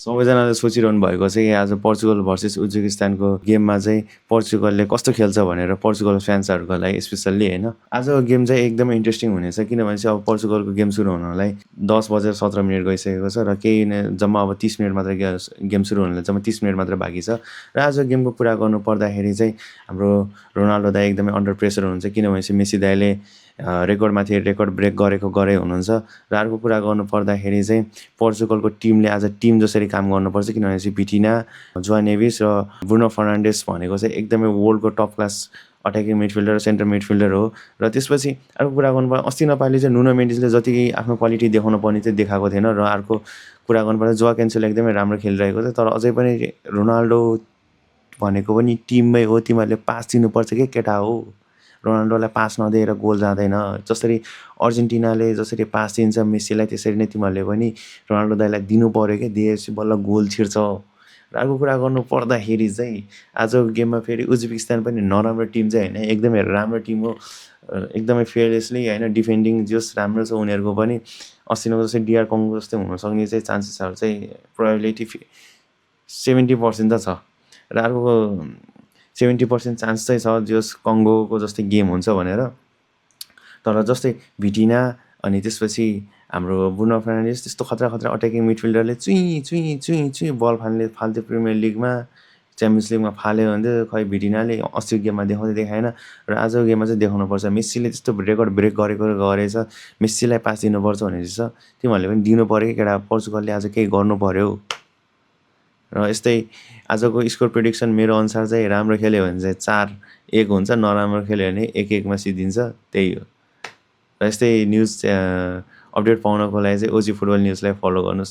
सबैजनाले सोचिरहनु भएको छ कि आज पोर्चुगल भर्सेस उज्बेकिस्तानको गेममा चाहिँ पोर्चुगलले कस्तो खेल्छ भनेर पोर्चुगल फ्यान्सहरूको लागि स्पेसल्ली होइन। आजको गेम चाहिँ एकदमै इन्ट्रेस्टिङ हुनेछ किनभने चाहिँ अब पोर्चुगलको गेम सुरु हुनलाई 10:17 गइसकेको छ र केही जम्मा अब 30 मिनट मात्र गेम सुरु हुनलाई जम्मा 30 मिनट मात्र बाँकी छ। र आज गेमको कुरा गर्नु पर्दाखेरि चाहिँ हाम्रो रोनाल्डो दाइ एकदमै अन्डर प्रेसर हुनुहुन्छ किनभने चाहिँ मेसी दाइले रेकर्डमाथि रेकर्ड ब्रेक गरे हुनुहुन्छ। र अर्को कुरा गर्नु पर्दाखेरि चाहिँ पोर्चुगलको टिमले आज टिम जसरी काम गर्नुपर्छ किनभने चाहिँ भिटिना, जोआ नेभिस र ब्रुनो फर्नान्डेस भनेको चाहिँ एकदमै वर्ल्डको टप क्लास अट्याकिङ मिडफिल्डर र सेन्टर मिडफिल्डर हो। र त्यसपछि अर्को कुरा गर्नुपर्दा अस्ति नेपाली चाहिँ नुनो मेन्डिसले जति आफ्नो क्वालिटी देखाउनु पर्ने चाहिँ देखाएको थिएन। र अर्को कुरा गर्नुपर्दा जोआ क्यान्सेलो एकदमै राम्रो खेलिरहेको छ। तर अझै पनि रोनाल्डो भनेको पनि टिममै हो, तिमीहरूले पास दिनुपर्छ के केटा हो। रोनाल्डोलाई पास नदिएर गोल जाँदैन। जसरी अर्जेन्टिनाले जसरी पास दिन्छ मेसीलाई त्यसरी नै तिमीहरूले पनि रोनाल्डो दाइलाई दिनु पऱ्यो क्या, दिएपछि बल्ल गोल छिर्छ। र अर्को कुरा गर्नु पर्दाखेरि चाहिँ आजको गेममा फेरि उज्बेकिस्तान पनि नराम्रो टिम चाहिँ होइन, एकदमै राम्रो टिम हो। एकदमै फेयरलेसली होइन डिफेन्डिङ जस राम्रो छ उनीहरूको पनि। अस्तिको जस्तै डिआर कङ्गो जस्तै हुनसक्ने चाहिँ चान्सेसहरू चाहिँ प्रोबेबिलिटी 70% त छ। र अर्को 70% चान्स चाहिँ छ जस कङ्गोको जस्तै गेम हुन्छ भनेर। तर जस्तै भिटिना अनि त्यसपछि हाम्रो ब्रुनो फर्नान्डेस त्यस्तो खतरा अट्याकिङ मिडफिल्डरले चुई बल फाल्थ्यो प्रिमियर लिगमा, च्याम्पियन्स लिगमा फाल्यो भने चाहिँ खै भिटिनाले अस्तिको गेममा देखाएन। र आजको गेममा चाहिँ देखाउनुपर्छ। मेसीले त्यस्तो रेकर्ड ब्रेक गरेछ, मेसीलाई पास दिनुपर्छ भनेपछि छ तिमीहरूले पनि दिनु पऱ्यो कि केटा, पोर्चुगलले आज केही गर्नु पऱ्यो। र यस्तै आजको स्कोर प्रेडिक्सन मेरो अनुसार चाहिँ राम्रो खेल्यो भने चाहिँ 4-1 हुन्छ, नराम्रो खेल्यो भने 1-1मा सिद्धिन्छ, त्यही हो। र यस्तै न्युज अपडेट पाउनको लागि चाहिँ ओजी फुटबल न्युजलाई फलो गर्नुहोस्।